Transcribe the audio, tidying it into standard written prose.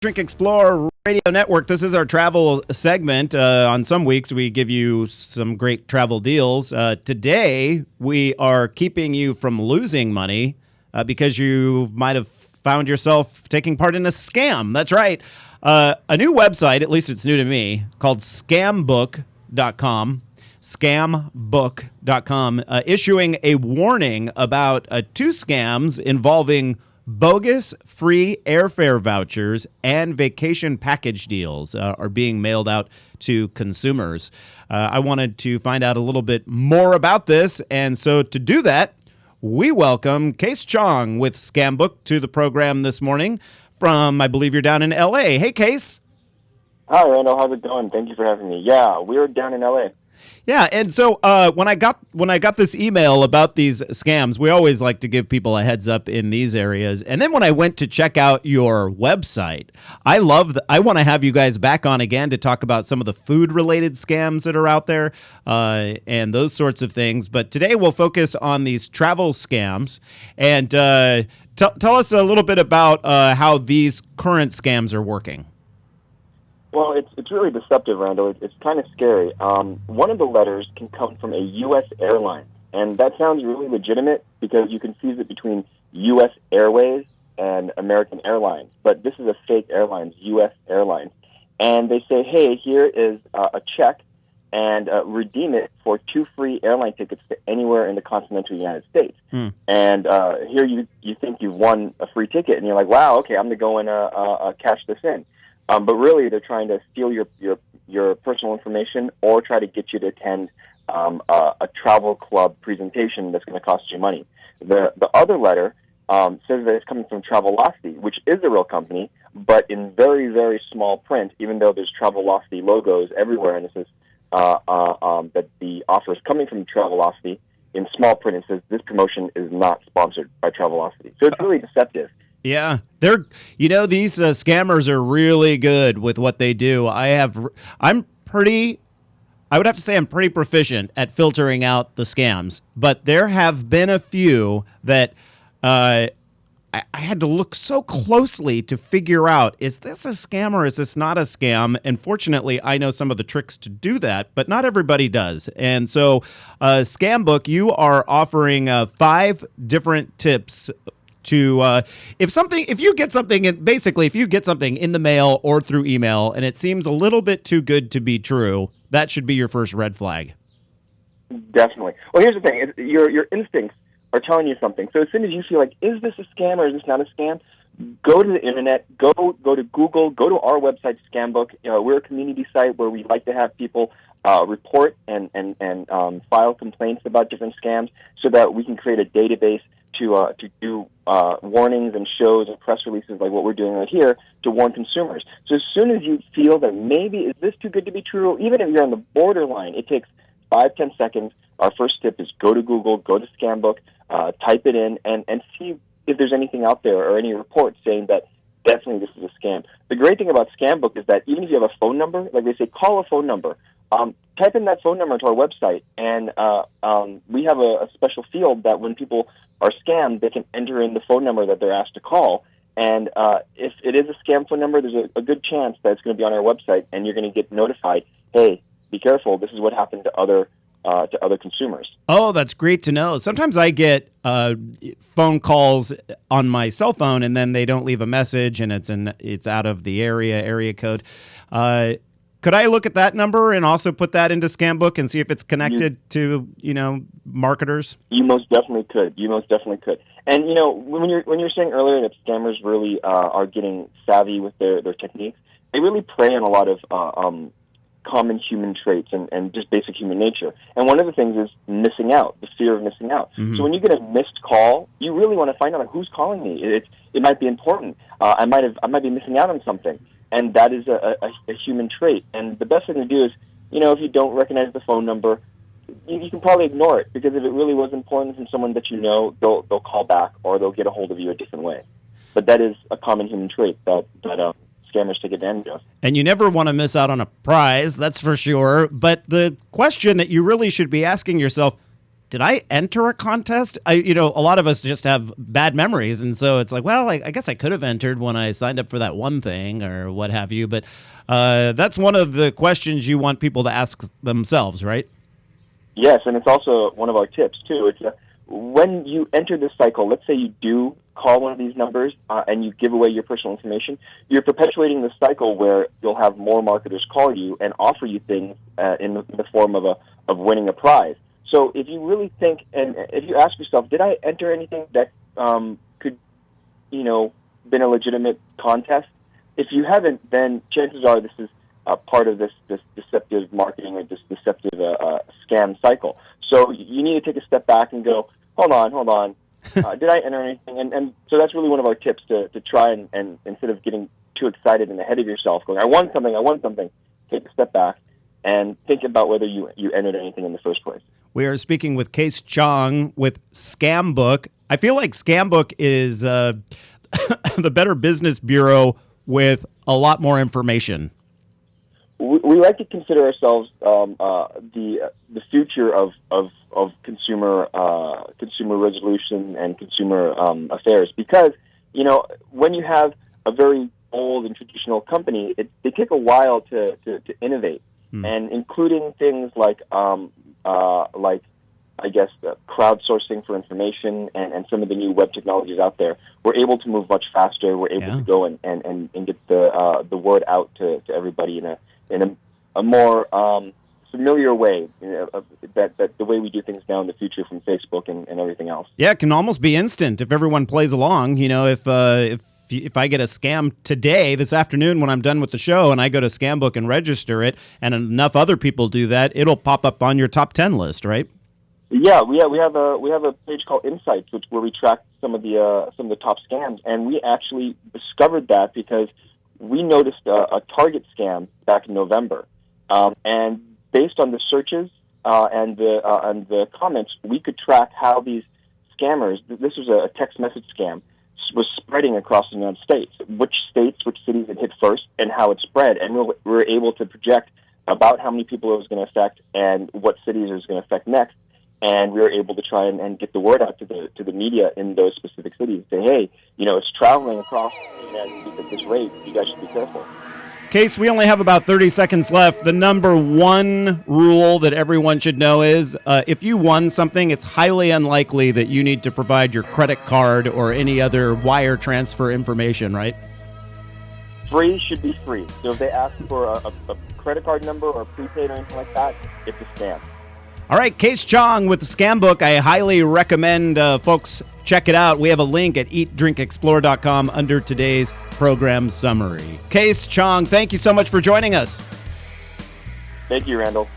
Drink Explore Radio Network. This is our travel segment. On some weeks, we give you some great travel deals. Today, we are keeping you from losing money because you might have found yourself taking part in a scam. That's right. A new website, at least it's new to me, called Scambook.com. Scambook.com, issuing a warning about two scams involving bogus free airfare vouchers and vacation package deals are being mailed out to consumers. I wanted to find out a little bit more about this, and so to do that, we welcome Case Chong with Scambook to the program this morning from, I believe you're down in L.A. Hey, Case. Hi, Randall. How's it going? Thank you for having me. Yeah, we're down in L.A. Yeah, and so when I got this email about these scams, we always like to give people a heads up in these areas. And then when I went to check out your website, I want to have you guys back on again to talk about some of the food-related scams that are out there and those sorts of things. But today we'll focus on these travel scams. And tell us a little bit about how these current scams are working. Well, it's really deceptive, Randall. It's kind of scary. One of the letters can come from a U.S. airline, and that sounds really legitimate because you confuse it between U.S. Airways and American Airlines. But this is a fake airline, U.S. Airlines. And they say, hey, here is a check, and redeem it for 2 free airline tickets to anywhere in the continental United States. And here you think you've won a free ticket, and you're like, wow, okay, I'm going to go and cash this in. But really, they're trying to steal your personal information or try to get you to attend a travel club presentation that's going to cost you money. The other letter says that it's coming from Travelocity, which is a real company, but in very, very small print, even though there's Travelocity logos everywhere, and it says that the offer is coming from Travelocity, in small print it says this promotion is not sponsored by Travelocity. So it's really deceptive. Yeah, these scammers are really good with what they do. I would have to say I'm pretty proficient at filtering out the scams, but there have been a few that I had to look so closely to figure out, is this a scam or is this not a scam? And fortunately, I know some of the tricks to do that, but not everybody does. And so Scambook, you are offering 5 different tips to if you get something in the mail or through email and it seems a little bit too good to be true, that should be your first red flag. Definitely. Well, here's the thing: your instincts are telling you something. So as soon as you feel like, is this a scam or is this not a scam? Go to the internet, go to Google, go to our website, Scambook. We're a community site where we like to have people report and file complaints about different scams, so that we can create a database to do warnings and shows and press releases like what we're doing right here to warn consumers. So as soon as you feel that maybe is this too good to be true, even if you're on the borderline, it takes 5-10 seconds. Our first tip is go to Google, go to Scambook, type it in, and see if there's anything out there or any reports saying that definitely this is a scam. The great thing about Scambook is that even if you have a phone number, like they say, call a phone number, type in that phone number to our website, and we have a special field that when people are scammed, they can enter in the phone number that they're asked to call. And if it is a scam phone number, there's a good chance that it's going to be on our website, and you're going to get notified, hey, be careful, this is what happened to other consumers. Oh, that's great to know. Sometimes I get phone calls on my cell phone, and then they don't leave a message, and it's out of the area code. Could I look at that number and also put that into Scambook and see if it's connected to marketers? You most definitely could. And when you're saying earlier that scammers really are getting savvy with their techniques, they really prey on a lot of common human traits and just basic human nature. And one of the things is missing out, the fear of missing out. Mm-hmm. So when you get a missed call, you really want to find out who's calling me. It might be important. I might be missing out on something. And that is a human trait. And the best thing to do is, if you don't recognize the phone number, you can probably ignore it, because if it really was important from someone that you know, they'll call back or they'll get a hold of you a different way. But that is a common human trait that scammers take advantage of. And you never want to miss out on a prize, that's for sure. But the question that you really should be asking yourself, did I enter a contest? A lot of us just have bad memories. And so it's like, well, I guess I could have entered when I signed up for that one thing or what have you. But that's one of the questions you want people to ask themselves, right? Yes, and it's also one of our tips, too. It's when you enter this cycle, let's say you do call one of these numbers and you give away your personal information, you're perpetuating the cycle where you'll have more marketers call you and offer you things in the form of winning a prize. So if you really think, and if you ask yourself, did I enter anything that could, been a legitimate contest? If you haven't, then chances are this is part of this deceptive marketing or this deceptive scam cycle. So you need to take a step back and go, hold on. Did I enter anything? And so that's really one of our tips to try and instead of getting too excited and ahead of yourself, going, I won something, take a step back and think about whether you entered anything in the first place. We are speaking with Case Chong with Scambook. I feel like Scambook is the Better Business Bureau with a lot more information. We like to consider ourselves the future of consumer resolution and consumer affairs, because when you have a very old and traditional company, they take a while to innovate, and including things like I guess crowdsourcing for information and some of the new web technologies out there. We're able to move much faster. We're able to go and get the word out to everybody in a more familiar way, that the way we do things now in the future from Facebook and everything else. Yeah, it can almost be instant if everyone plays along. If I get a scam today, this afternoon when I'm done with the show, and I go to Scambook and register it, and enough other people do that, it'll pop up on your top 10 list, right? Yeah, we have a page called Insights, where we track some of the top scams, and we actually discovered that because we noticed a Target scam back in November, and based on the searches and the comments, we could track how these scammers. This was a text message scam, was spreading across the United States. Which cities it hit first, and how it spread, and we were able to project about how many people it was going to affect and what cities it was going to affect next. And we were able to try and get the word out to the media in those specific cities. Say, hey, it's traveling across the United States at this rate. You guys should be careful. Case, we only have about 30 seconds left. The number one rule that everyone should know is if you won something, it's highly unlikely that you need to provide your credit card or any other wire transfer information, right? Free should be free. So if they ask for a credit card number or a prepaid or anything like that, it's a scam. All right, Case Chong with the Scambook. I highly recommend folks check it out. We have a link at eatdrinkexplore.com under today's program summary. Case Chong, thank you so much for joining us. Thank you, Randall.